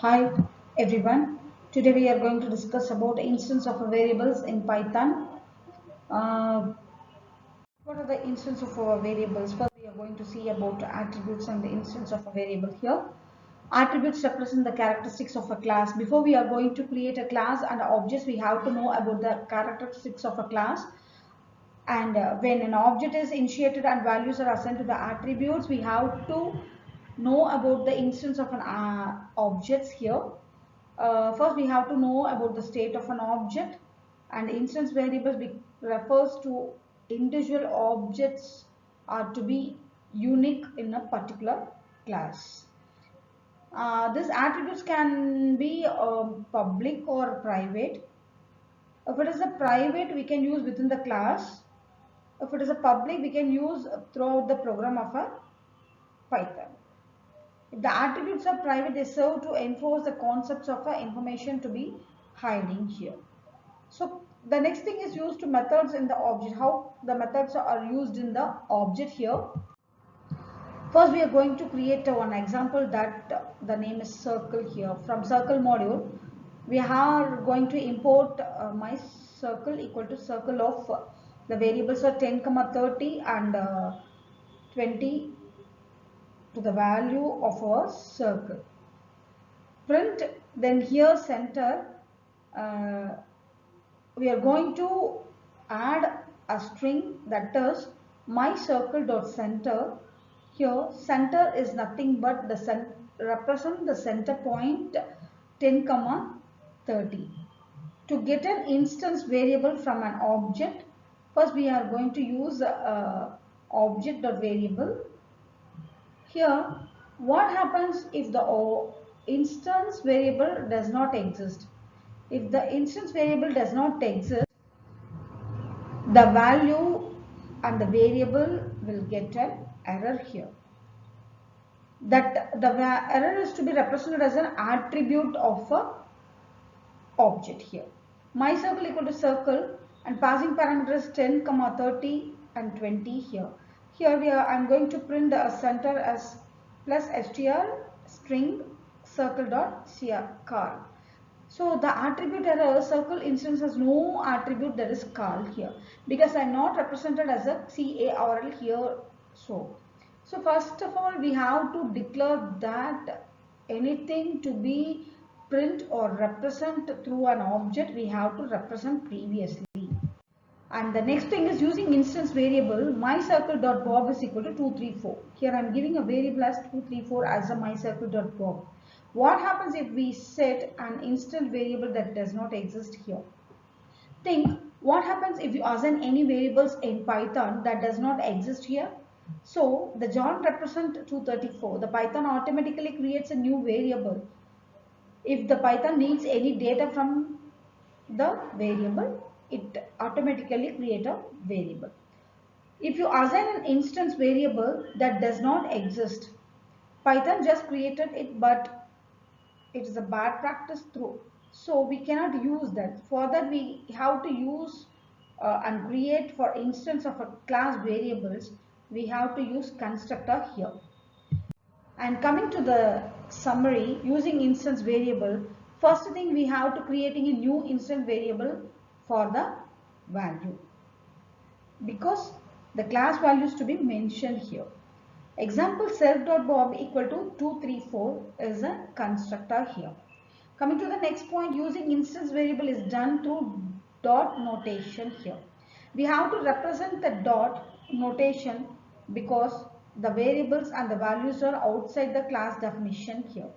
Hi everyone. Today we are going to discuss about instance of variables in Python. Uh, what are the instance of our variables? First, we are going to see about attributes and the instance of a variable here. Attributes represent the characteristics of a class. Before we are going to create a class and objects, we have to know about the characteristics of a class. And when an object is initiated and values are assigned to the attributes, we have to know about the instance of an objects here. First, we have to know about the state of an object, and instance variables refers to individual objects are to be unique in a particular class. These attributes can be public or private. If it is a private, we can use within the class. If it is a public, we can use throughout the program of a Python. If the attributes are private, they serve to enforce the concepts of information to be hiding here. So the next thing is used to methods in the object. How the methods are used in the object here. First, we are going to create one example that the name is circle here. From circle module, we are going to import my circle equal to circle of the variables are 10, 30 and 20 to the value of our circle. Print, then here center, uh, we are going to add a string that is my circle dot center. Here center is nothing but the represent the center point 10, 30. To get an instance variable from an object, first we are going to use object dot variable. Here, what happens if the instance variable does not exist? If the instance variable does not exist, the value and the variable will get an error here. That the error is to be represented as an attribute of a object here. My circle equal to circle and passing parameters 10, 30 and 20 here. Here I'm going to print a center as plus str string circle dot car. So the attribute error circle instance has no attribute that is called here because I'm not represented as a CARL here. So first of all, we have to declare that anything to be print or represent through an object, we have to represent previously. And the next thing is using instance variable myCircle.bob is equal to 234. Here I am giving a variable as 234 as a myCircle.bob. What happens if we set an instance variable that does not exist here? Think what happens if you assign any variables in Python that does not exist here? So the John represent 234. The Python automatically creates a new variable. If the Python needs any data from the variable, it automatically create a variable. If you assign an instance variable that does not exist, Python just created it, but it is a bad practice through. So we cannot use that. For that we have to use and create for instance of a class variables, we have to use constructor here. And coming to the summary, using instance variable, first thing we have to creating a new instance variable for the value because the class values to be mentioned here. Example self.bob equal to 234 is a constructor here. Coming to the next point, using instance variable is done through dot notation here. We have to represent the dot notation because the variables and the values are outside the class definition here.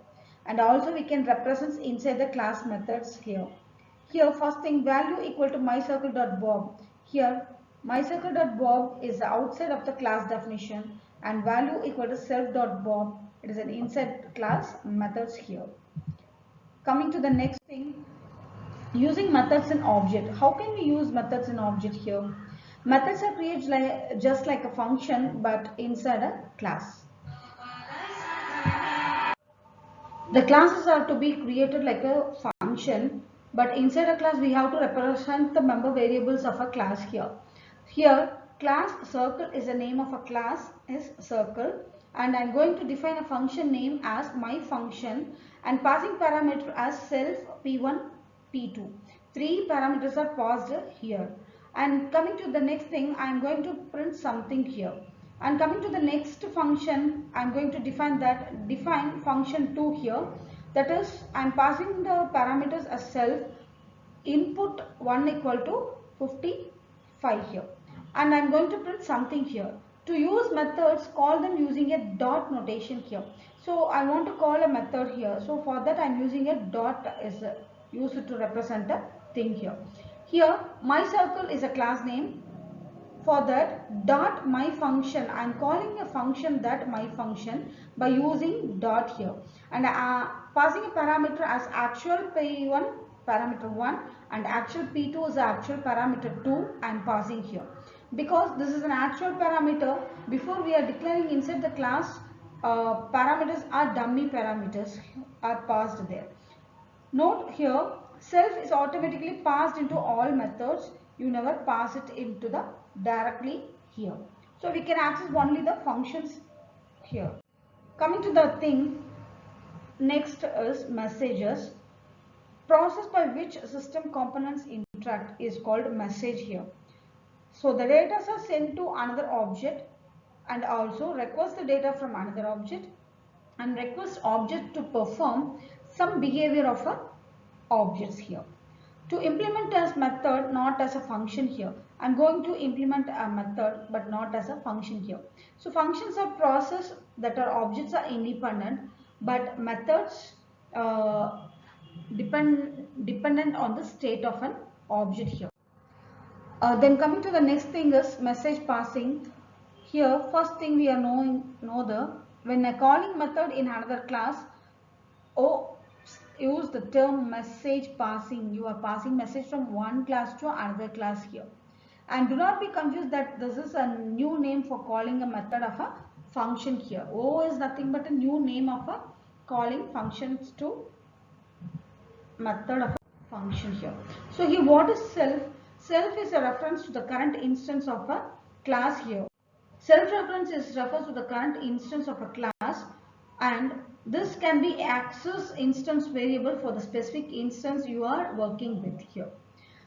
And also we can represent inside the class methods here. Here first thing value equal to myCircle.bob. Here myCircle.bob is outside of the class definition and value equal to self.bob. It is an inside class methods here. Coming to the next thing, using methods in object. How can we use methods in object here? Methods are created just like a function but inside a class. The classes are to be created like a function, but inside a class we have to represent the member variables of a class here. Here class circle is the name of a class is circle, and I'm going to define a function name as my function and passing parameter as self p1 p2. Three parameters are passed here, and coming to the next thing I'm going to print something here, and coming to the next function I'm going to define function 2 here. That is, I'm passing the parameters as self input 1 equal to 55 here, and I'm going to print something here. To use methods, call them using a dot notation here. So I want to call a method here, so for that I'm using a dot is used to represent a thing here. Here my circle is a class name. For that, dot my function, I am calling a function that my function by using dot here, and passing a parameter as actual p1 parameter 1 and actual p2 is the actual parameter 2 I am passing here. Because this is an actual parameter, before we are declaring inside the class, parameters are dummy parameters are passed there. Note here, self is automatically passed into all methods. You never pass it into the directly here. So we can access only the functions here. Coming to the thing, next is messages. Process by which system components interact is called message here. So the data are sent to another object and also request the data from another object and request object to perform some behavior of a objects here. To implement as method, not as a function here. I'm going to implement a method but not as a function here. So functions are process that are objects are independent, but methods dependent on the state of an object here. Then coming to the next thing is message passing. Here first thing we are know the when a calling method in another class, use the term message passing. You are passing message from one class to another class here. And do not be confused that this is a new name for calling a method of a function here. O is nothing but a new name of a calling functions to method of a function here. So here what is self? Self is a reference to the current instance of a class here. Self-reference is refers to the current instance of a class, and this can be access instance variable for the specific instance you are working with here.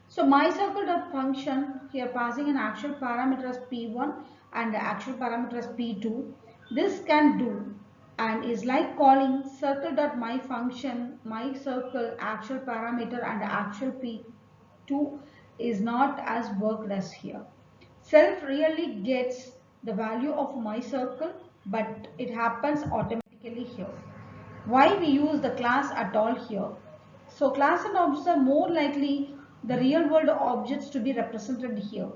So my circle dot function here passing an actual parameter as p1 and the actual parameter as p2. This can do and is like calling circle dot my function, my circle actual parameter and actual p2 is not as worked as here. Self really gets the value of my circle, but it happens automatically here. Why we use the class at all here? So class and objects are more likely the real world objects to be represented here.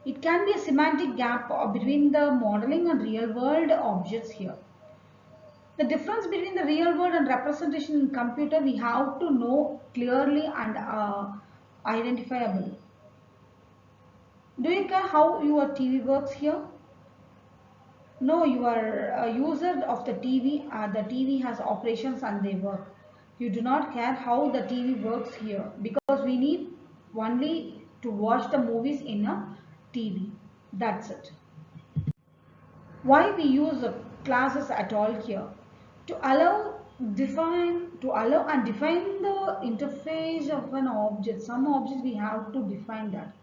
It can be a semantic gap between the modeling and real world objects here. The difference between the real world and representation in computer we have to know clearly and identifiable. Do you care how your TV works here? No, you are a user of the TV. The TV has operations and they work. You do not care how the TV works here because we need only to watch the movies in a TV. That's it. Why we use classes at all here? To allow and define the interface of an object. Some objects we have to define that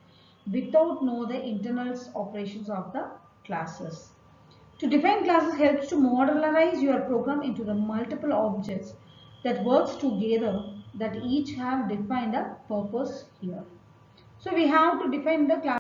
without know the internal operations of the classes. To define classes helps to modularize your program into the multiple objects that works together that each have defined a purpose here. So we have to define the class